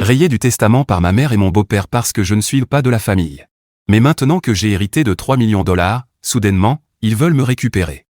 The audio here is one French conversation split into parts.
rayé du testament par ma mère et mon beau-père parce que je ne suis pas de la famille. Mais maintenant que j'ai hérité de 3 millions de $, soudainement, ils veulent me récupérer.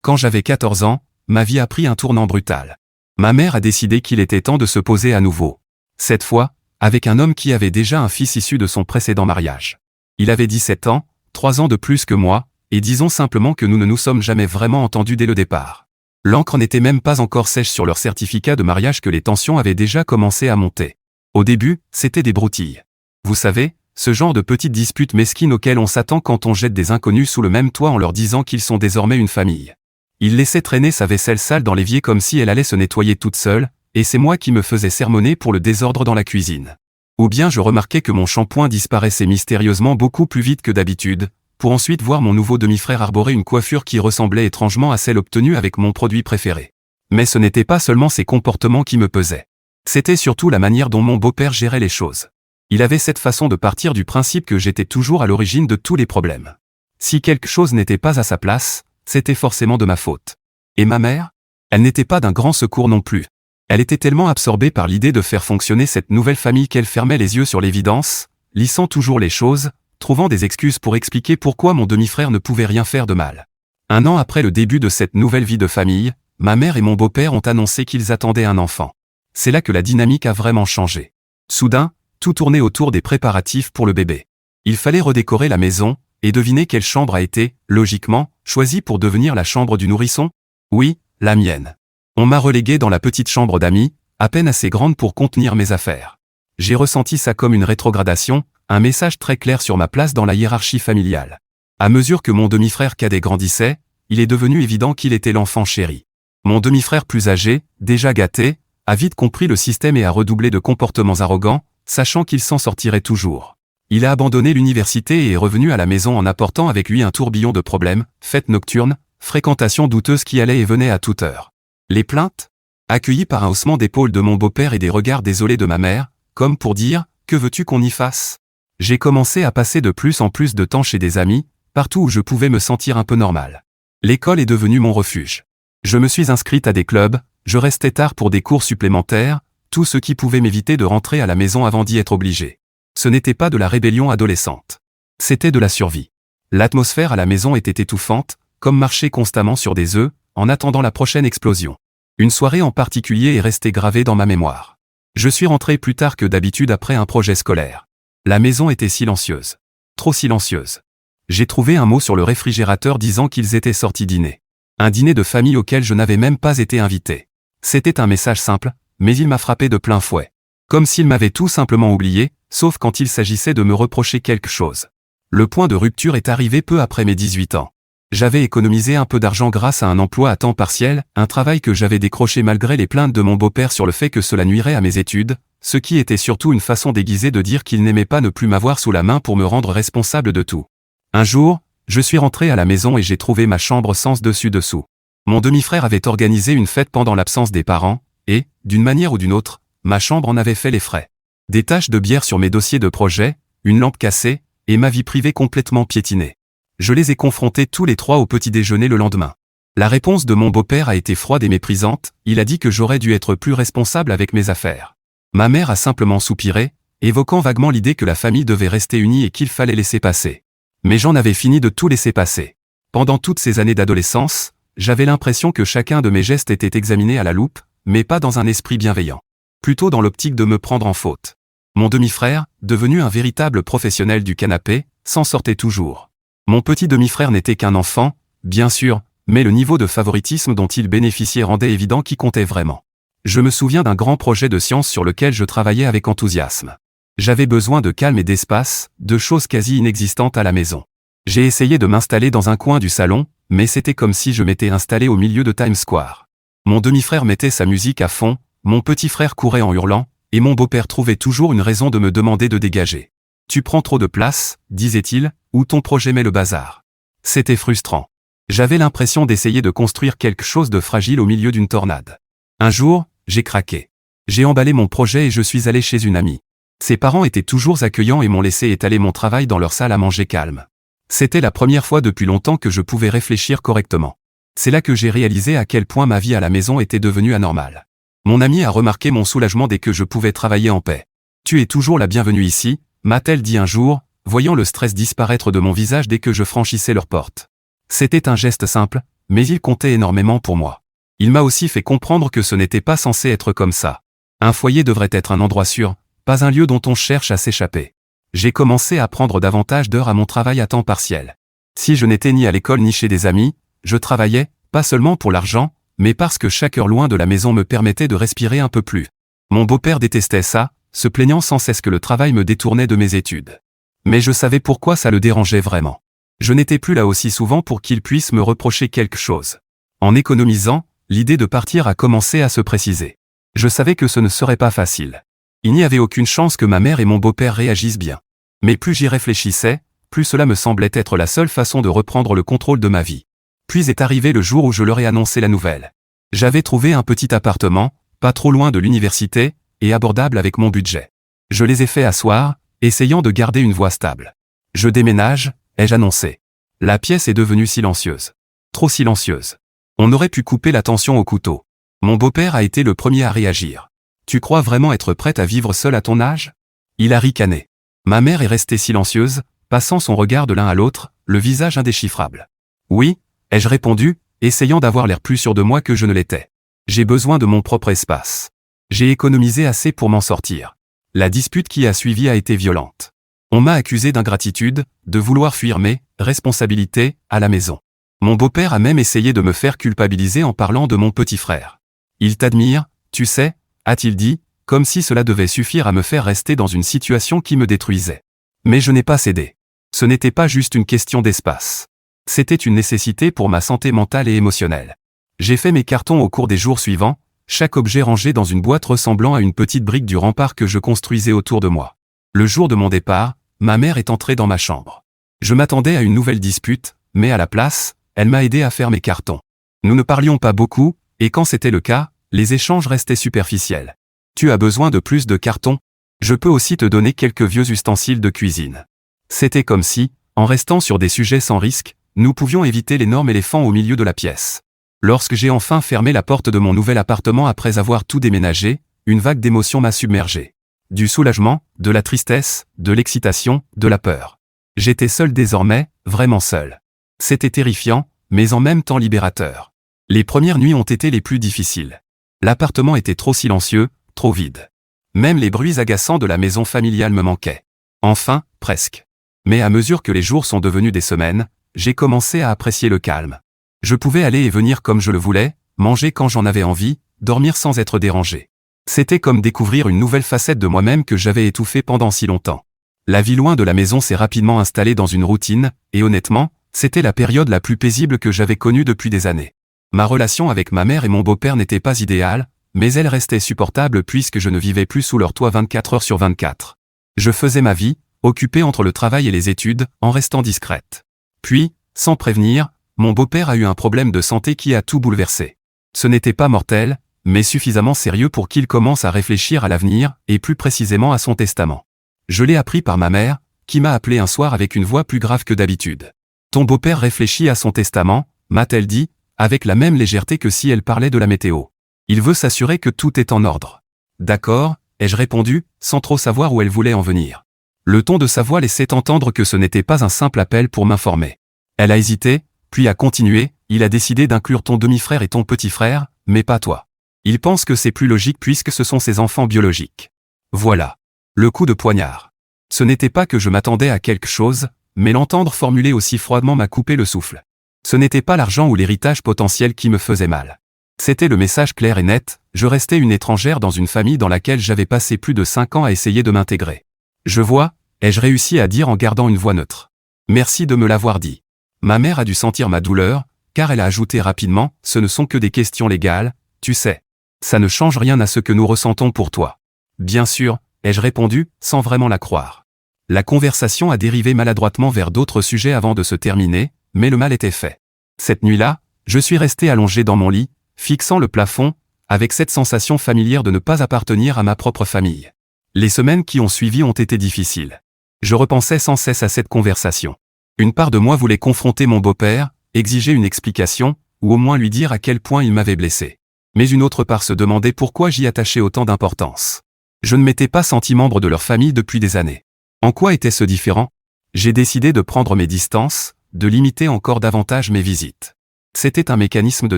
Quand j'avais 14 ans, ma vie a pris un tournant brutal. Ma mère a décidé qu'il était temps de se poser à nouveau. Cette fois, avec un homme qui avait déjà un fils issu de son précédent mariage. Il avait 17 ans, 3 ans de plus que moi, et disons simplement que nous ne nous sommes jamais vraiment entendus dès le départ. L'encre n'était même pas encore sèche sur leur certificat de mariage que les tensions avaient déjà commencé à monter. Au début, c'était des broutilles. Vous savez, ce genre de petites disputes mesquines auxquelles on s'attend quand on jette des inconnus sous le même toit en leur disant qu'ils sont désormais une famille. Il laissait traîner sa vaisselle sale dans l'évier comme si elle allait se nettoyer toute seule, et c'est moi qui me faisais sermonner pour le désordre dans la cuisine. Ou bien je remarquais que mon shampoing disparaissait mystérieusement beaucoup plus vite que d'habitude, pour ensuite voir mon nouveau demi-frère arborer une coiffure qui ressemblait étrangement à celle obtenue avec mon produit préféré. Mais ce n'était pas seulement ses comportements qui me pesaient. C'était surtout la manière dont mon beau-père gérait les choses. Il avait cette façon de partir du principe que j'étais toujours à l'origine de tous les problèmes. Si quelque chose n'était pas à sa place, c'était forcément de ma faute. Et ma mère? Elle n'était pas d'un grand secours non plus. Elle était tellement absorbée par l'idée de faire fonctionner cette nouvelle famille qu'elle fermait les yeux sur l'évidence, lissant toujours les choses, trouvant des excuses pour expliquer pourquoi mon demi-frère ne pouvait rien faire de mal. 1 an après le début de cette nouvelle vie de famille, ma mère et mon beau-père ont annoncé qu'ils attendaient un enfant. C'est là que la dynamique a vraiment changé. Soudain, tout tournait autour des préparatifs pour le bébé. Il fallait redécorer la maison, et devinez quelle chambre a été, logiquement, choisie pour devenir la chambre du nourrisson? Oui, la mienne. On m'a relégué dans la petite chambre d'amis, à peine assez grande pour contenir mes affaires. J'ai ressenti ça comme une rétrogradation, un message très clair sur ma place dans la hiérarchie familiale. À mesure que mon demi-frère cadet grandissait, il est devenu évident qu'il était l'enfant chéri. Mon demi-frère plus âgé, déjà gâté, a vite compris le système et a redoublé de comportements arrogants, sachant qu'il s'en sortirait toujours. Il a abandonné l'université et est revenu à la maison en apportant avec lui un tourbillon de problèmes, fêtes nocturnes, fréquentations douteuses qui allaient et venaient à toute heure. Les plaintes? Accueillies par un haussement d'épaule de mon beau-père et des regards désolés de ma mère, comme pour dire « Que veux-tu qu'on y fasse ?» J'ai commencé à passer de plus en plus de temps chez des amis, partout où je pouvais me sentir un peu normal. L'école est devenue mon refuge. Je me suis inscrite à des clubs, je restais tard pour des cours supplémentaires, tout ce qui pouvait m'éviter de rentrer à la maison avant d'y être obligé. Ce n'était pas de la rébellion adolescente. C'était de la survie. L'atmosphère à la maison était étouffante, comme marcher constamment sur des œufs, en attendant la prochaine explosion. Une soirée en particulier est restée gravée dans ma mémoire. Je suis rentré plus tard que d'habitude après un projet scolaire. La maison était silencieuse. Trop silencieuse. J'ai trouvé un mot sur le réfrigérateur disant qu'ils étaient sortis dîner. Un dîner de famille auquel je n'avais même pas été invité. C'était un message simple, mais il m'a frappé de plein fouet. Comme s'ils m'avaient tout simplement oublié, sauf quand il s'agissait de me reprocher quelque chose. Le point de rupture est arrivé peu après mes 18 ans. J'avais économisé un peu d'argent grâce à un emploi à temps partiel, un travail que j'avais décroché malgré les plaintes de mon beau-père sur le fait que cela nuirait à mes études, ce qui était surtout une façon déguisée de dire qu'il n'aimait pas ne plus m'avoir sous la main pour me rendre responsable de tout. Un jour, je suis rentré à la maison et j'ai trouvé ma chambre sans dessus-dessous. Mon demi-frère avait organisé une fête pendant l'absence des parents, et, d'une manière ou d'une autre, ma chambre en avait fait les frais. Des taches de bière sur mes dossiers de projet, une lampe cassée, et ma vie privée complètement piétinée. Je les ai confrontés tous les 3 au petit déjeuner le lendemain. La réponse de mon beau-père a été froide et méprisante, il a dit que j'aurais dû être plus responsable avec mes affaires. Ma mère a simplement soupiré, évoquant vaguement l'idée que la famille devait rester unie et qu'il fallait laisser passer. Mais j'en avais fini de tout laisser passer. Pendant toutes ces années d'adolescence, j'avais l'impression que chacun de mes gestes était examiné à la loupe, mais pas dans un esprit bienveillant. Plutôt dans l'optique de me prendre en faute. Mon demi-frère, devenu un véritable professionnel du canapé, s'en sortait toujours. Mon petit demi-frère n'était qu'un enfant, bien sûr, mais le niveau de favoritisme dont il bénéficiait rendait évident qui comptait vraiment. Je me souviens d'un grand projet de science sur lequel je travaillais avec enthousiasme. J'avais besoin de calme et d'espace, de choses quasi inexistantes à la maison. J'ai essayé de m'installer dans un coin du salon, mais c'était comme si je m'étais installé au milieu de Times Square. Mon demi-frère mettait sa musique à fond, mon petit frère courait en hurlant, et mon beau-père trouvait toujours une raison de me demander de dégager. « Tu prends trop de place, disait-il, ou ton projet met le bazar. » C'était frustrant. J'avais l'impression d'essayer de construire quelque chose de fragile au milieu d'une tornade. Un jour, j'ai craqué. J'ai emballé mon projet et je suis allé chez une amie. Ses parents étaient toujours accueillants et m'ont laissé étaler mon travail dans leur salle à manger calme. C'était la première fois depuis longtemps que je pouvais réfléchir correctement. C'est là que j'ai réalisé à quel point ma vie à la maison était devenue anormale. Mon amie a remarqué mon soulagement dès que je pouvais travailler en paix. Tu es toujours la bienvenue ici, m'a-t-elle dit un jour, voyant le stress disparaître de mon visage dès que je franchissais leur porte. C'était un geste simple, mais il comptait énormément pour moi. Il m'a aussi fait comprendre que ce n'était pas censé être comme ça. Un foyer devrait être un endroit sûr, pas un lieu dont on cherche à s'échapper. J'ai commencé à prendre davantage d'heures à mon travail à temps partiel. Si je n'étais ni à l'école ni chez des amis, je travaillais, pas seulement pour l'argent, mais parce que chaque heure loin de la maison me permettait de respirer un peu plus. Mon beau-père détestait ça, se plaignant sans cesse que le travail me détournait de mes études. Mais je savais pourquoi ça le dérangeait vraiment. Je n'étais plus là aussi souvent pour qu'il puisse me reprocher quelque chose. En économisant, l'idée de partir a commencé à se préciser. Je savais que ce ne serait pas facile. Il n'y avait aucune chance que ma mère et mon beau-père réagissent bien. Mais plus j'y réfléchissais, plus cela me semblait être la seule façon de reprendre le contrôle de ma vie. Puis est arrivé le jour où je leur ai annoncé la nouvelle. J'avais trouvé un petit appartement, pas trop loin de l'université, et abordable avec mon budget. Je les ai fait asseoir, essayant de garder une voix stable. Je déménage, ai-je annoncé. La pièce est devenue silencieuse. Trop silencieuse. On aurait pu couper la tension au couteau. Mon beau-père a été le premier à réagir. Tu crois vraiment être prête à vivre seule à ton âge? Il a ricané. Ma mère est restée silencieuse, passant son regard de l'un à l'autre, le visage indéchiffrable. Oui, ai-je répondu, essayant d'avoir l'air plus sûr de moi que je ne l'étais. J'ai besoin de mon propre espace. J'ai économisé assez pour m'en sortir. La dispute qui a suivi a été violente. On m'a accusé d'ingratitude, de vouloir fuir mes responsabilités à la maison. Mon beau-père a même essayé de me faire culpabiliser en parlant de mon petit frère. Il t'admire, tu sais, a-t-il dit, comme si cela devait suffire à me faire rester dans une situation qui me détruisait. Mais je n'ai pas cédé. Ce n'était pas juste une question d'espace. C'était une nécessité pour ma santé mentale et émotionnelle. J'ai fait mes cartons au cours des jours suivants, chaque objet rangé dans une boîte ressemblant à une petite brique du rempart que je construisais autour de moi. Le jour de mon départ, ma mère est entrée dans ma chambre. Je m'attendais à une nouvelle dispute, mais à la place, elle m'a aidé à faire mes cartons. Nous ne parlions pas beaucoup, et quand c'était le cas, les échanges restaient superficiels. Tu as besoin de plus de cartons? Je peux aussi te donner quelques vieux ustensiles de cuisine. C'était comme si, en restant sur des sujets sans risque, nous pouvions éviter l'énorme éléphant au milieu de la pièce. Lorsque j'ai enfin fermé la porte de mon nouvel appartement après avoir tout déménagé, une vague d'émotions m'a submergé. Du soulagement, de la tristesse, de l'excitation, de la peur. J'étais seul désormais, vraiment seul. C'était terrifiant, mais en même temps libérateur. Les premières nuits ont été les plus difficiles. L'appartement était trop silencieux, trop vide. Même les bruits agaçants de la maison familiale me manquaient. Enfin, presque. Mais à mesure que les jours sont devenus des semaines, j'ai commencé à apprécier le calme. Je pouvais aller et venir comme je le voulais, manger quand j'en avais envie, dormir sans être dérangé. C'était comme découvrir une nouvelle facette de moi-même que j'avais étouffée pendant si longtemps. La vie loin de la maison s'est rapidement installée dans une routine, et honnêtement, c'était la période la plus paisible que j'avais connue depuis des années. Ma relation avec ma mère et mon beau-père n'était pas idéale, mais elle restait supportable puisque je ne vivais plus sous leur toit 24 heures sur 24. Je faisais ma vie, occupée entre le travail et les études, en restant discrète. Puis, sans prévenir, mon beau-père a eu un problème de santé qui a tout bouleversé. Ce n'était pas mortel, mais suffisamment sérieux pour qu'il commence à réfléchir à l'avenir, et plus précisément à son testament. Je l'ai appris par ma mère, qui m'a appelé un soir avec une voix plus grave que d'habitude. Ton beau-père réfléchit à son testament, m'a-t-elle dit, avec la même légèreté que si elle parlait de la météo. Il veut s'assurer que tout est en ordre. D'accord, ai-je répondu, sans trop savoir où elle voulait en venir. Le ton de sa voix laissait entendre que ce n'était pas un simple appel pour m'informer. Elle a hésité, puis a continué, il a décidé d'inclure ton demi-frère et ton petit frère, mais pas toi. Il pense que c'est plus logique puisque ce sont ses enfants biologiques. Voilà. Le coup de poignard. Ce n'était pas que je m'attendais à quelque chose, mais l'entendre formuler aussi froidement m'a coupé le souffle. Ce n'était pas l'argent ou l'héritage potentiel qui me faisait mal. C'était le message clair et net, je restais une étrangère dans une famille dans laquelle j'avais passé plus de 5 ans à essayer de m'intégrer. Je vois, ai-je réussi à dire en gardant une voix neutre. Merci de me l'avoir dit. Ma mère a dû sentir ma douleur, car elle a ajouté rapidement, ce ne sont que des questions légales, tu sais. Ça ne change rien à ce que nous ressentons pour toi. Bien sûr, ai-je répondu, sans vraiment la croire. La conversation a dérivé maladroitement vers d'autres sujets avant de se terminer, mais le mal était fait. Cette nuit-là, je suis resté allongé dans mon lit, fixant le plafond, avec cette sensation familière de ne pas appartenir à ma propre famille. Les semaines qui ont suivi ont été difficiles. Je repensais sans cesse à cette conversation. Une part de moi voulait confronter mon beau-père, exiger une explication, ou au moins lui dire à quel point il m'avait blessé. Mais une autre part se demandait pourquoi j'y attachais autant d'importance. Je ne m'étais pas senti membre de leur famille depuis des années. En quoi était-ce différent? J'ai décidé de prendre mes distances, de limiter encore davantage mes visites. C'était un mécanisme de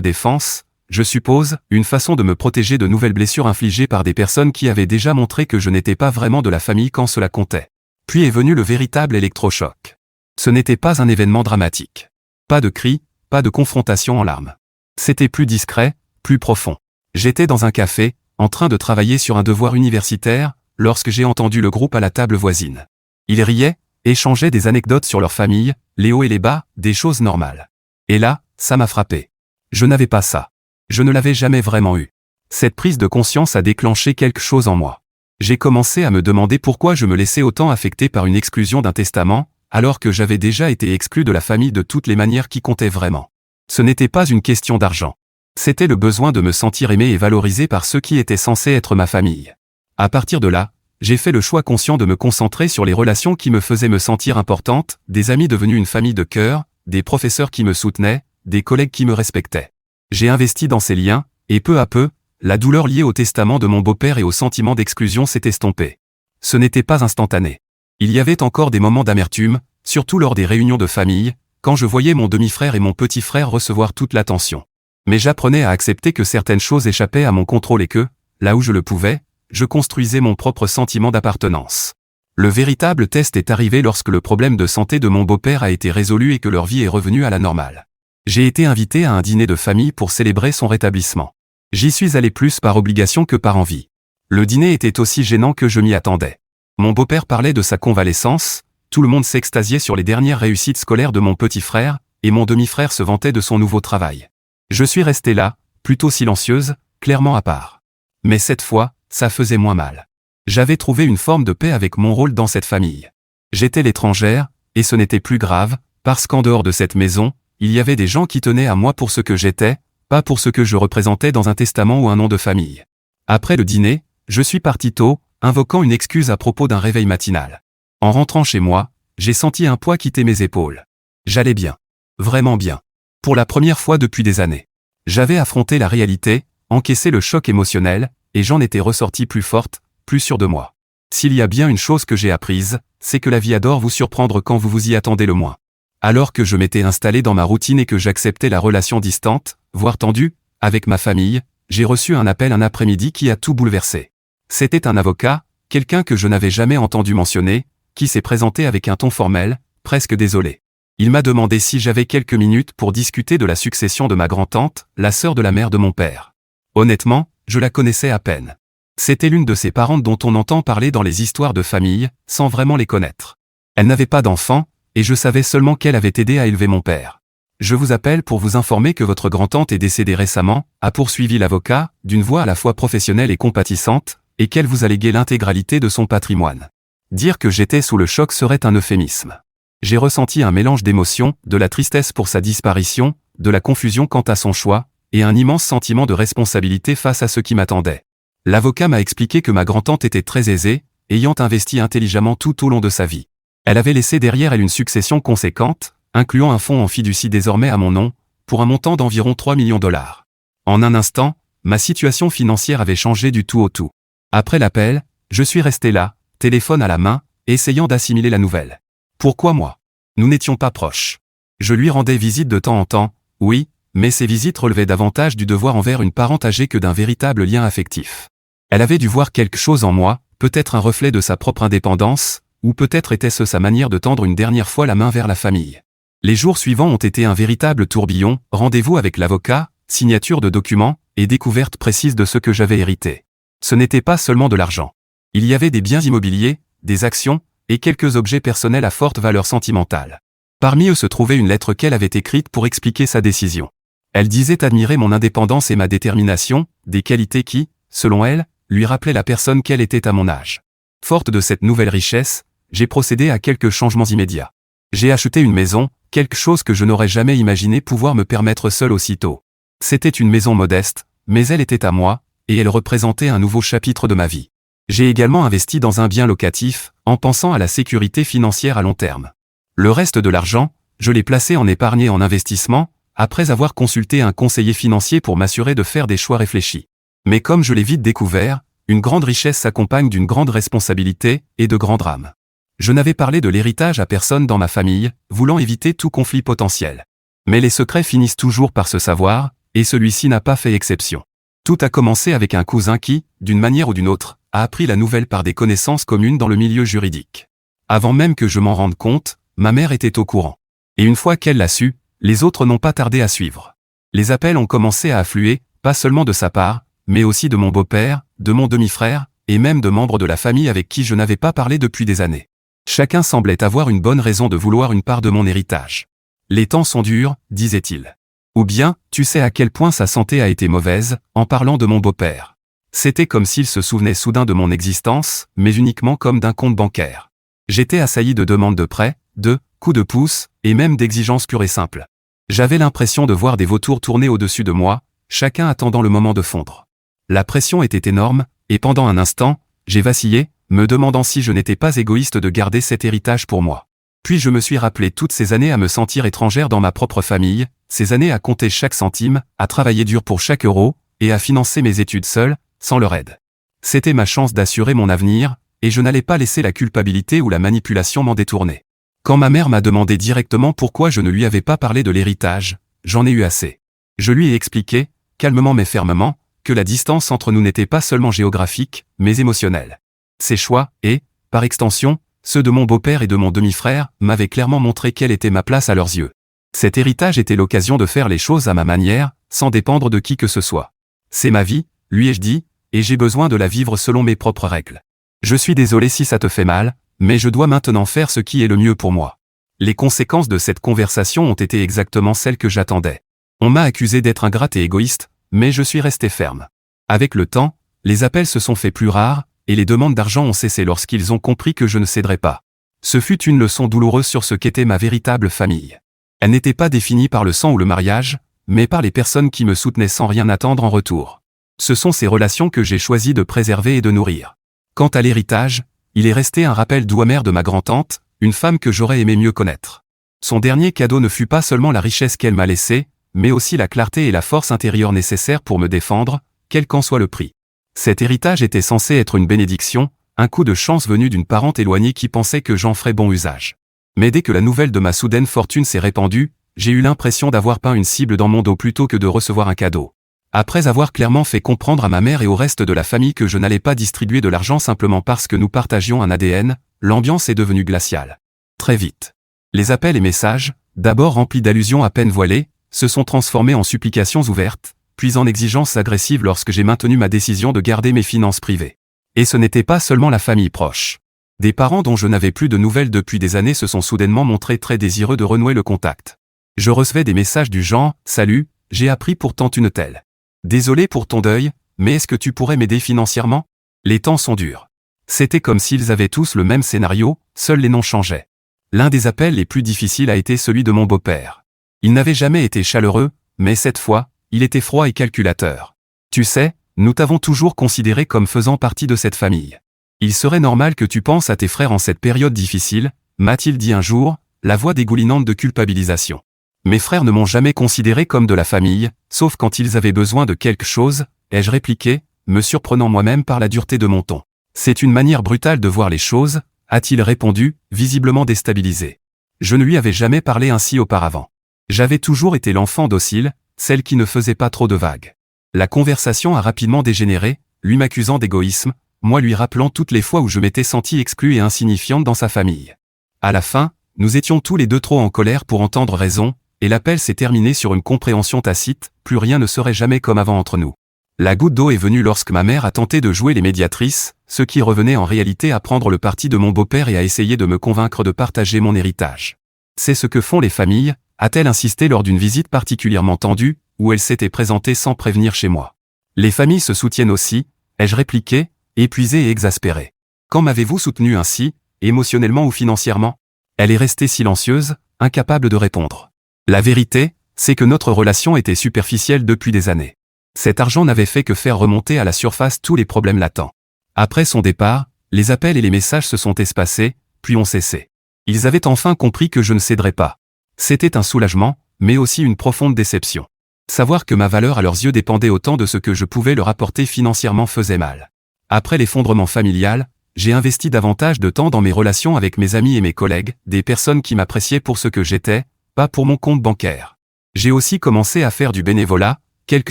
défense, je suppose, une façon de me protéger de nouvelles blessures infligées par des personnes qui avaient déjà montré que je n'étais pas vraiment de la famille quand cela comptait. Puis est venu le véritable électrochoc. Ce n'était pas un événement dramatique. Pas de cris, pas de confrontation en larmes. C'était plus discret, plus profond. J'étais dans un café, en train de travailler sur un devoir universitaire, lorsque j'ai entendu le groupe à la table voisine. Ils riaient, échangeaient des anecdotes sur leur famille, les hauts et les bas, des choses normales. Et là, ça m'a frappé. Je n'avais pas ça. Je ne l'avais jamais vraiment eu. Cette prise de conscience a déclenché quelque chose en moi. J'ai commencé à me demander pourquoi je me laissais autant affecter par une exclusion d'un testament, alors que j'avais déjà été exclu de la famille de toutes les manières qui comptaient vraiment. Ce n'était pas une question d'argent. C'était le besoin de me sentir aimé et valorisé par ceux qui étaient censés être ma famille. À partir de là, j'ai fait le choix conscient de me concentrer sur les relations qui me faisaient me sentir importante, des amis devenus une famille de cœur, des professeurs qui me soutenaient, des collègues qui me respectaient. J'ai investi dans ces liens, et peu à peu, la douleur liée au testament de mon beau-père et au sentiment d'exclusion s'est estompée. Ce n'était pas instantané. Il y avait encore des moments d'amertume, surtout lors des réunions de famille, quand je voyais mon demi-frère et mon petit frère recevoir toute l'attention. Mais j'apprenais à accepter que certaines choses échappaient à mon contrôle et que, là où je le pouvais, je construisais mon propre sentiment d'appartenance. Le véritable test est arrivé lorsque le problème de santé de mon beau-père a été résolu et que leur vie est revenue à la normale. J'ai été invité à un dîner de famille pour célébrer son rétablissement. J'y suis allé plus par obligation que par envie. Le dîner était aussi gênant que je m'y attendais. Mon beau-père parlait de sa convalescence, tout le monde s'extasiait sur les dernières réussites scolaires de mon petit frère, et mon demi-frère se vantait de son nouveau travail. Je suis restée là, plutôt silencieuse, clairement à part. Mais cette fois, ça faisait moins mal. J'avais trouvé une forme de paix avec mon rôle dans cette famille. J'étais l'étrangère, et ce n'était plus grave, parce qu'en dehors de cette maison, il y avait des gens qui tenaient à moi pour ce que j'étais, pas pour ce que je représentais dans un testament ou un nom de famille. Après le dîner, je suis parti tôt, invoquant une excuse à propos d'un réveil matinal. En rentrant chez moi, j'ai senti un poids quitter mes épaules. J'allais bien. Vraiment bien. Pour la première fois depuis des années. J'avais affronté la réalité, encaissé le choc émotionnel, et j'en étais ressorti plus forte, plus sûre de moi. S'il y a bien une chose que j'ai apprise, c'est que la vie adore vous surprendre quand vous vous y attendez le moins. Alors que je m'étais installé dans ma routine et que j'acceptais la relation distante, voire tendue, avec ma famille, j'ai reçu un appel un après-midi qui a tout bouleversé. C'était un avocat, quelqu'un que je n'avais jamais entendu mentionner, qui s'est présenté avec un ton formel, presque désolé. Il m'a demandé si j'avais quelques minutes pour discuter de la succession de ma grand-tante, la sœur de la mère de mon père. Honnêtement, je la connaissais à peine. C'était l'une de ces parentes dont on entend parler dans les histoires de famille, sans vraiment les connaître. Elle n'avait pas d'enfant, et je savais seulement qu'elle avait aidé à élever mon père. Je vous appelle pour vous informer que votre grand-tante est décédée récemment, a poursuivi l'avocat, d'une voix à la fois professionnelle et compatissante, et qu'elle vous a légué l'intégralité de son patrimoine. Dire que j'étais sous le choc serait un euphémisme. J'ai ressenti un mélange d'émotions, de la tristesse pour sa disparition, de la confusion quant à son choix, et un immense sentiment de responsabilité face à ce qui m'attendait. L'avocat m'a expliqué que ma grand-tante était très aisée, ayant investi intelligemment tout au long de sa vie. Elle avait laissé derrière elle une succession conséquente, incluant un fonds en fiducie désormais à mon nom, pour un montant d'environ 3 millions de dollars. En un instant, ma situation financière avait changé du tout au tout. Après l'appel, je suis resté là, téléphone à la main, essayant d'assimiler la nouvelle. Pourquoi moi? Nous n'étions pas proches. Je lui rendais visite de temps en temps, oui, mais ces visites relevaient davantage du devoir envers une parente âgée que d'un véritable lien affectif. Elle avait dû voir quelque chose en moi, peut-être un reflet de sa propre indépendance, ou peut-être était-ce sa manière de tendre une dernière fois la main vers la famille. Les jours suivants ont été un véritable tourbillon, rendez-vous avec l'avocat, signature de documents, et découverte précise de ce que j'avais hérité. Ce n'était pas seulement de l'argent. Il y avait des biens immobiliers, des actions, et quelques objets personnels à forte valeur sentimentale. Parmi eux se trouvait une lettre qu'elle avait écrite pour expliquer sa décision. Elle disait admirer mon indépendance et ma détermination, des qualités qui, selon elle, lui rappelaient la personne qu'elle était à mon âge. Forte de cette nouvelle richesse, j'ai procédé à quelques changements immédiats. J'ai acheté une maison, quelque chose que je n'aurais jamais imaginé pouvoir me permettre seul aussitôt. C'était une maison modeste, mais elle était à moi, et elle représentait un nouveau chapitre de ma vie. J'ai également investi dans un bien locatif, en pensant à la sécurité financière à long terme. Le reste de l'argent, je l'ai placé en épargne et en investissement, après avoir consulté un conseiller financier pour m'assurer de faire des choix réfléchis. Mais comme je l'ai vite découvert, une grande richesse s'accompagne d'une grande responsabilité et de grands drames. Je n'avais parlé de l'héritage à personne dans ma famille, voulant éviter tout conflit potentiel. Mais les secrets finissent toujours par se savoir, et celui-ci n'a pas fait exception. Tout a commencé avec un cousin qui, d'une manière ou d'une autre, a appris la nouvelle par des connaissances communes dans le milieu juridique. Avant même que je m'en rende compte, ma mère était au courant. Et une fois qu'elle l'a su, les autres n'ont pas tardé à suivre. Les appels ont commencé à affluer, pas seulement de sa part, mais aussi de mon beau-père, de mon demi-frère, et même de membres de la famille avec qui je n'avais pas parlé depuis des années. Chacun semblait avoir une bonne raison de vouloir une part de mon héritage. Les temps sont durs, disait-il. Ou bien, tu sais à quel point sa santé a été mauvaise, en parlant de mon beau-père. C'était comme s'il se souvenait soudain de mon existence, mais uniquement comme d'un compte bancaire. J'étais assailli de demandes de prêts, de coups de pouce, et même d'exigences pures et simples. J'avais l'impression de voir des vautours tourner au-dessus de moi, chacun attendant le moment de fondre. La pression était énorme, et pendant un instant, j'ai vacillé, me demandant si je n'étais pas égoïste de garder cet héritage pour moi. Puis je me suis rappelé toutes ces années à me sentir étrangère dans ma propre famille, ces années à compter chaque centime, à travailler dur pour chaque euro, et à financer mes études seul, sans leur aide. C'était ma chance d'assurer mon avenir, et je n'allais pas laisser la culpabilité ou la manipulation m'en détourner. Quand ma mère m'a demandé directement pourquoi je ne lui avais pas parlé de l'héritage, j'en ai eu assez. Je lui ai expliqué, calmement mais fermement, que la distance entre nous n'était pas seulement géographique, mais émotionnelle. Ses choix, et, par extension, ceux de mon beau-père et de mon demi-frère, m'avaient clairement montré quelle était ma place à leurs yeux. Cet héritage était l'occasion de faire les choses à ma manière, sans dépendre de qui que ce soit. C'est ma vie, lui ai-je dit, et j'ai besoin de la vivre selon mes propres règles. Je suis désolé si ça te fait mal, mais je dois maintenant faire ce qui est le mieux pour moi. Les conséquences de cette conversation ont été exactement celles que j'attendais. On m'a accusé d'être ingrate et égoïste, mais je suis resté ferme. Avec le temps, les appels se sont faits plus rares, et les demandes d'argent ont cessé lorsqu'ils ont compris que je ne céderais pas. Ce fut une leçon douloureuse sur ce qu'était ma véritable famille. Elle n'était pas définie par le sang ou le mariage, mais par les personnes qui me soutenaient sans rien attendre en retour. Ce sont ces relations que j'ai choisi de préserver et de nourrir. Quant à l'héritage, il est resté un rappel doux amer de ma grand-tante, une femme que j'aurais aimé mieux connaître. Son dernier cadeau ne fut pas seulement la richesse qu'elle m'a laissée, mais aussi la clarté et la force intérieure nécessaires pour me défendre, quel qu'en soit le prix. Cet héritage était censé être une bénédiction, un coup de chance venu d'une parente éloignée qui pensait que j'en ferais bon usage. Mais dès que la nouvelle de ma soudaine fortune s'est répandue, j'ai eu l'impression d'avoir peint une cible dans mon dos plutôt que de recevoir un cadeau. Après avoir clairement fait comprendre à ma mère et au reste de la famille que je n'allais pas distribuer de l'argent simplement parce que nous partagions un ADN, l'ambiance est devenue glaciale. Très vite. Les appels et messages, d'abord remplis d'allusions à peine voilées, se sont transformés en supplications ouvertes, puis en exigences agressives lorsque j'ai maintenu ma décision de garder mes finances privées. Et ce n'était pas seulement la famille proche. Des parents dont je n'avais plus de nouvelles depuis des années se sont soudainement montrés très désireux de renouer le contact. Je recevais des messages du genre « Salut, j'ai appris pourtant une telle. Désolé pour ton deuil, mais est-ce que tu pourrais m'aider financièrement ? Les temps sont durs. » C'était comme s'ils avaient tous le même scénario, seuls les noms changeaient. L'un des appels les plus difficiles a été celui de mon beau-père. Il n'avait jamais été chaleureux, mais cette fois, il était froid et calculateur. Tu sais, nous t'avons toujours considéré comme faisant partie de cette famille. Il serait normal que tu penses à tes frères en cette période difficile, m'a-t-il dit un jour, la voix dégoulinante de culpabilisation. Mes frères ne m'ont jamais considéré comme de la famille, sauf quand ils avaient besoin de quelque chose, ai-je répliqué, me surprenant moi-même par la dureté de mon ton. C'est une manière brutale de voir les choses, a-t-il répondu, visiblement déstabilisé. Je ne lui avais jamais parlé ainsi auparavant. J'avais toujours été l'enfant docile, celle qui ne faisait pas trop de vagues. La conversation a rapidement dégénéré, lui m'accusant d'égoïsme, moi lui rappelant toutes les fois où je m'étais senti exclu et insignifiante dans sa famille. À la fin, nous étions tous les deux trop en colère pour entendre raison, et l'appel s'est terminé sur une compréhension tacite, plus rien ne serait jamais comme avant entre nous. La goutte d'eau est venue lorsque ma mère a tenté de jouer les médiatrices, ce qui revenait en réalité à prendre le parti de mon beau-père et à essayer de me convaincre de partager mon héritage. C'est ce que font les familles, a-t-elle insisté lors d'une visite particulièrement tendue, où elle s'était présentée sans prévenir chez moi. Les familles se soutiennent aussi, ai-je répliqué, épuisé et exaspéré. Quand m'avez-vous soutenu ainsi, émotionnellement ou financièrement ? Elle est restée silencieuse, incapable de répondre. La vérité, c'est que notre relation était superficielle depuis des années. Cet argent n'avait fait que faire remonter à la surface tous les problèmes latents. Après son départ, les appels et les messages se sont espacés, puis ont cessé. Ils avaient enfin compris que je ne céderais pas. C'était un soulagement, mais aussi une profonde déception. Savoir que ma valeur à leurs yeux dépendait autant de ce que je pouvais leur apporter financièrement faisait mal. Après l'effondrement familial, j'ai investi davantage de temps dans mes relations avec mes amis et mes collègues, des personnes qui m'appréciaient pour ce que j'étais, pas pour mon compte bancaire. J'ai aussi commencé à faire du bénévolat, quelque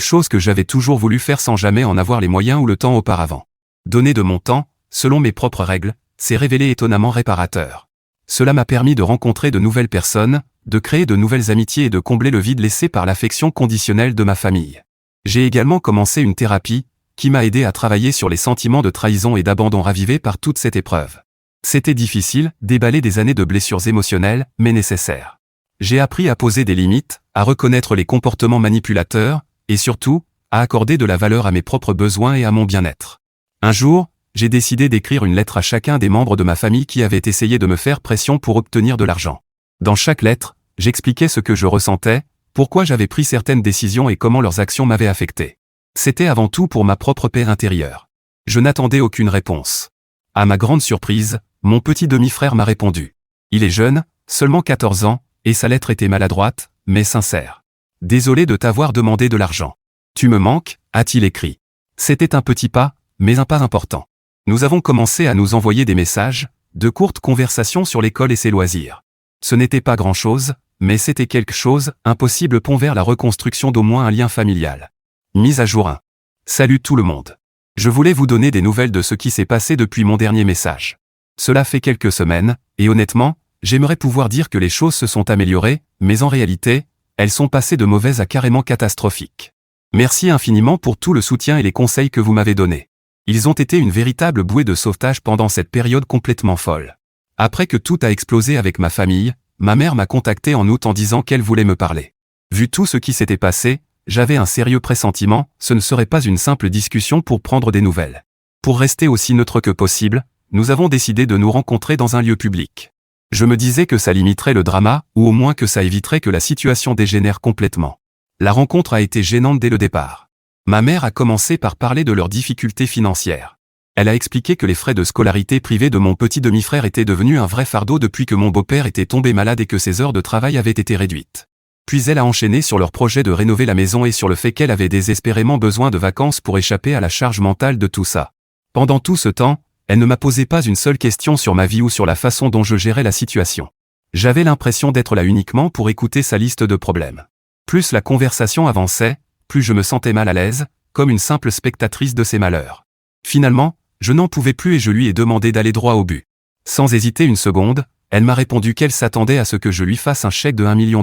chose que j'avais toujours voulu faire sans jamais en avoir les moyens ou le temps auparavant. Donner de mon temps, selon mes propres règles, s'est révélé étonnamment réparateur. Cela m'a permis de rencontrer de nouvelles personnes, de créer de nouvelles amitiés et de combler le vide laissé par l'affection conditionnelle de ma famille. J'ai également commencé une thérapie, qui m'a aidé à travailler sur les sentiments de trahison et d'abandon ravivés par toute cette épreuve. C'était difficile, déballer des années de blessures émotionnelles, mais nécessaire. J'ai appris à poser des limites, à reconnaître les comportements manipulateurs, et surtout, à accorder de la valeur à mes propres besoins et à mon bien-être. Un jour, j'ai décidé d'écrire une lettre à chacun des membres de ma famille qui avaient essayé de me faire pression pour obtenir de l'argent. Dans chaque lettre, j'expliquais ce que je ressentais, pourquoi j'avais pris certaines décisions et comment leurs actions m'avaient affecté. C'était avant tout pour ma propre paix intérieure. Je n'attendais aucune réponse. À ma grande surprise, mon petit demi-frère m'a répondu. Il est jeune, seulement 14 ans, et sa lettre était maladroite, mais sincère. « Désolé de t'avoir demandé de l'argent. Tu me manques », a-t-il écrit. C'était un petit pas, mais un pas important. Nous avons commencé à nous envoyer des messages, de courtes conversations sur l'école et ses loisirs. Ce n'était pas grand-chose, mais c'était quelque chose, un possible pont vers la reconstruction d'au moins un lien familial. Mise à jour 1. Salut tout le monde. Je voulais vous donner des nouvelles de ce qui s'est passé depuis mon dernier message. Cela fait quelques semaines, et honnêtement, j'aimerais pouvoir dire que les choses se sont améliorées, mais en réalité, elles sont passées de mauvaises à carrément catastrophiques. Merci infiniment pour tout le soutien et les conseils que vous m'avez donnés. Ils ont été une véritable bouée de sauvetage pendant cette période complètement folle. Après que tout a explosé avec ma famille, ma mère m'a contacté en août en disant qu'elle voulait me parler. Vu tout ce qui s'était passé, j'avais un sérieux pressentiment, ce ne serait pas une simple discussion pour prendre des nouvelles. Pour rester aussi neutre que possible, nous avons décidé de nous rencontrer dans un lieu public. Je me disais que ça limiterait le drama, ou au moins que ça éviterait que la situation dégénère complètement. La rencontre a été gênante dès le départ. Ma mère a commencé par parler de leurs difficultés financières. Elle a expliqué que les frais de scolarité privés de mon petit demi-frère étaient devenus un vrai fardeau depuis que mon beau-père était tombé malade et que ses heures de travail avaient été réduites. Puis elle a enchaîné sur leur projet de rénover la maison et sur le fait qu'elle avait désespérément besoin de vacances pour échapper à la charge mentale de tout ça. Pendant tout ce temps, elle ne m'a posé pas une seule question sur ma vie ou sur la façon dont je gérais la situation. J'avais l'impression d'être là uniquement pour écouter sa liste de problèmes. Plus la conversation avançait, plus je me sentais mal à l'aise, comme une simple spectatrice de ses malheurs. Finalement, je n'en pouvais plus et je lui ai demandé d'aller droit au but. Sans hésiter une seconde, elle m'a répondu qu'elle s'attendait à ce que je lui fasse un chèque de $1 million.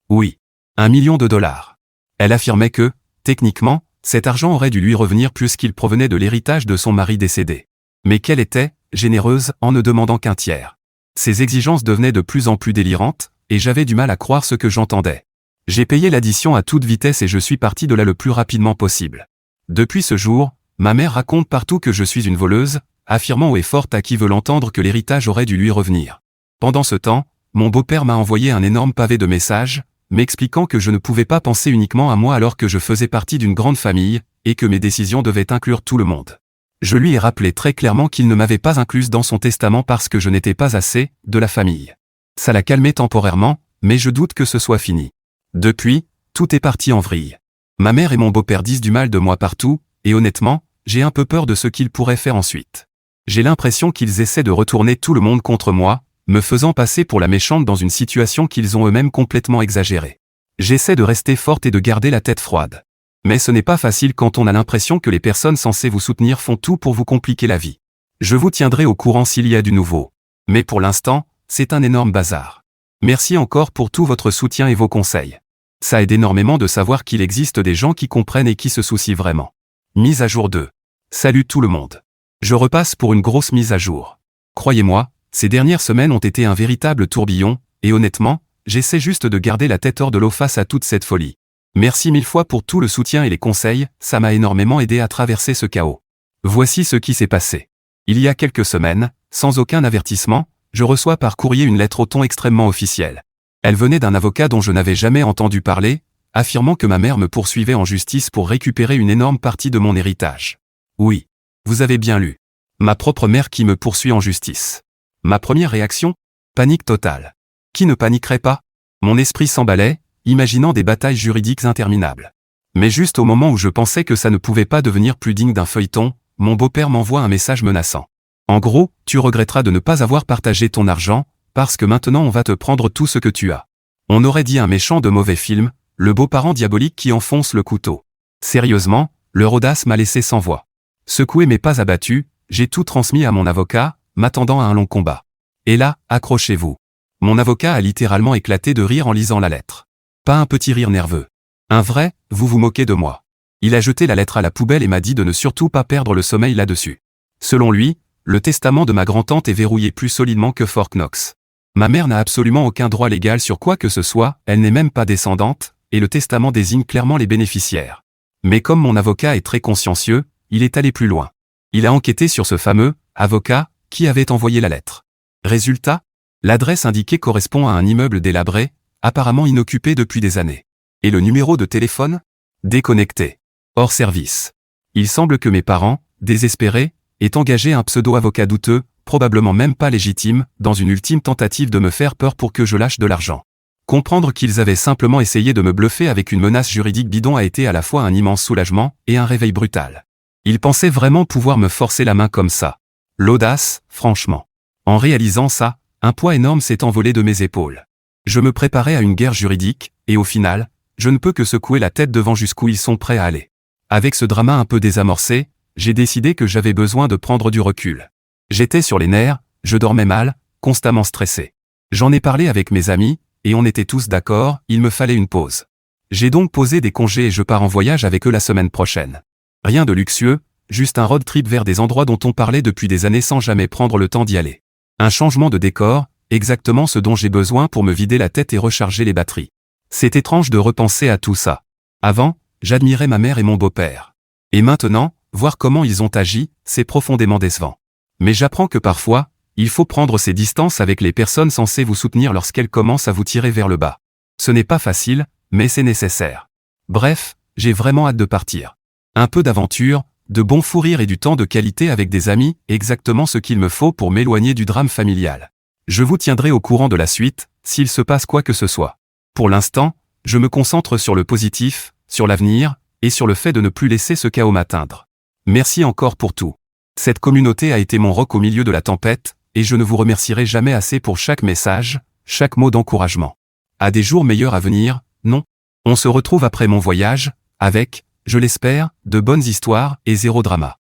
Oui, $1 million. Elle affirmait que, techniquement, cet argent aurait dû lui revenir puisqu'il provenait de l'héritage de son mari décédé. Mais qu'elle était, généreuse, en ne demandant qu'un tiers. Ses exigences devenaient de plus en plus délirantes, et j'avais du mal à croire ce que j'entendais. J'ai payé l'addition à toute vitesse et je suis parti de là le plus rapidement possible. Depuis ce jour, ma mère raconte partout que je suis une voleuse, affirmant haut et fort à qui veut l'entendre que l'héritage aurait dû lui revenir. Pendant ce temps, mon beau-père m'a envoyé un énorme pavé de messages, m'expliquant que je ne pouvais pas penser uniquement à moi alors que je faisais partie d'une grande famille, et que mes décisions devaient inclure tout le monde. Je lui ai rappelé très clairement qu'il ne m'avait pas incluse dans son testament parce que je n'étais pas assez de la famille. Ça l'a calmé temporairement, mais je doute que ce soit fini. Depuis, tout est parti en vrille. Ma mère et mon beau-père disent du mal de moi partout, et honnêtement, j'ai un peu peur de ce qu'ils pourraient faire ensuite. J'ai l'impression qu'ils essaient de retourner tout le monde contre moi, me faisant passer pour la méchante dans une situation qu'ils ont eux-mêmes complètement exagérée. J'essaie de rester forte et de garder la tête froide. Mais ce n'est pas facile quand on a l'impression que les personnes censées vous soutenir font tout pour vous compliquer la vie. Je vous tiendrai au courant s'il y a du nouveau. Mais pour l'instant, c'est un énorme bazar. Merci encore pour tout votre soutien et vos conseils. Ça aide énormément de savoir qu'il existe des gens qui comprennent et qui se soucient vraiment. Mise à jour 2. Salut tout le monde. Je repasse pour une grosse mise à jour. Croyez-moi, ces dernières semaines ont été un véritable tourbillon, et honnêtement, j'essaie juste de garder la tête hors de l'eau face à toute cette folie. Merci 1000 fois pour tout le soutien et les conseils, ça m'a énormément aidé à traverser ce chaos. Voici ce qui s'est passé. Il y a quelques semaines, sans aucun avertissement, je reçois par courrier une lettre au ton extrêmement officiel. Elle venait d'un avocat dont je n'avais jamais entendu parler, affirmant que ma mère me poursuivait en justice pour récupérer une énorme partie de mon héritage. Oui, vous avez bien lu. Ma propre mère qui me poursuit en justice. Ma première réaction ? Panique totale. Qui ne paniquerait pas ? Mon esprit s'emballait, imaginant des batailles juridiques interminables. Mais juste au moment où je pensais que ça ne pouvait pas devenir plus digne d'un feuilleton, mon beau-père m'envoie un message menaçant. En gros, tu regretteras de ne pas avoir partagé ton argent, parce que maintenant on va te prendre tout ce que tu as. On aurait dit un méchant de mauvais film, le beau-parent diabolique qui enfonce le couteau. Sérieusement, leur audace m'a laissé sans voix. Secoué mais pas abattu, j'ai tout transmis à mon avocat, m'attendant à un long combat. Et là, accrochez-vous. Mon avocat a littéralement éclaté de rire en lisant la lettre. Pas un petit rire nerveux. Un vrai, vous vous moquez de moi. Il a jeté la lettre à la poubelle et m'a dit de ne surtout pas perdre le sommeil là-dessus. Selon lui, le testament de ma grand-tante est verrouillé plus solidement que Fort Knox. Ma mère n'a absolument aucun droit légal sur quoi que ce soit, elle n'est même pas descendante, et le testament désigne clairement les bénéficiaires. Mais comme mon avocat est très consciencieux, il est allé plus loin. Il a enquêté sur ce fameux avocat qui avait envoyé la lettre. Résultat, l'adresse indiquée correspond à un immeuble délabré, apparemment inoccupé depuis des années. Et le numéro de téléphone? Déconnecté. Hors service. Il semble que mes parents, désespérés, aient engagé un pseudo-avocat douteux, probablement même pas légitime, dans une ultime tentative de me faire peur pour que je lâche de l'argent. Comprendre qu'ils avaient simplement essayé de me bluffer avec une menace juridique bidon a été à la fois un immense soulagement et un réveil brutal. Ils pensaient vraiment pouvoir me forcer la main comme ça. L'audace, franchement. En réalisant ça, un poids énorme s'est envolé de mes épaules. Je me préparais à une guerre juridique, et au final, je ne peux que secouer la tête devant jusqu'où ils sont prêts à aller. Avec ce drama un peu désamorcé, j'ai décidé que j'avais besoin de prendre du recul. J'étais sur les nerfs, je dormais mal, constamment stressé. J'en ai parlé avec mes amis, et on était tous d'accord, il me fallait une pause. J'ai donc posé des congés et je pars en voyage avec eux la semaine prochaine. Rien de luxueux, juste un road trip vers des endroits dont on parlait depuis des années sans jamais prendre le temps d'y aller. Un changement de décor, exactement ce dont j'ai besoin pour me vider la tête et recharger les batteries. C'est étrange de repenser à tout ça. Avant, j'admirais ma mère et mon beau-père. Et maintenant, voir comment ils ont agi, c'est profondément décevant. Mais j'apprends que parfois, il faut prendre ses distances avec les personnes censées vous soutenir lorsqu'elles commencent à vous tirer vers le bas. Ce n'est pas facile, mais c'est nécessaire. Bref, j'ai vraiment hâte de partir. Un peu d'aventure, de bons fous rires et du temps de qualité avec des amis, exactement ce qu'il me faut pour m'éloigner du drame familial. Je vous tiendrai au courant de la suite, s'il se passe quoi que ce soit. Pour l'instant, je me concentre sur le positif, sur l'avenir, et sur le fait de ne plus laisser ce chaos m'atteindre. Merci encore pour tout. Cette communauté a été mon roc au milieu de la tempête, et je ne vous remercierai jamais assez pour chaque message, chaque mot d'encouragement. À des jours meilleurs à venir, non? On se retrouve après mon voyage, avec, je l'espère, de bonnes histoires et zéro drama.